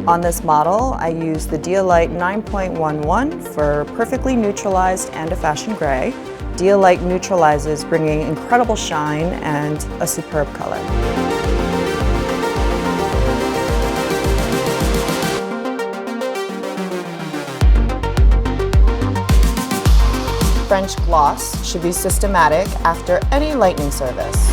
On this model, I used the Balayage 9.11 for perfectly neutralized and a fashion gray. Balayage neutralizes, bringing incredible shine and a superb color. French gloss should be systematic after any lightning service.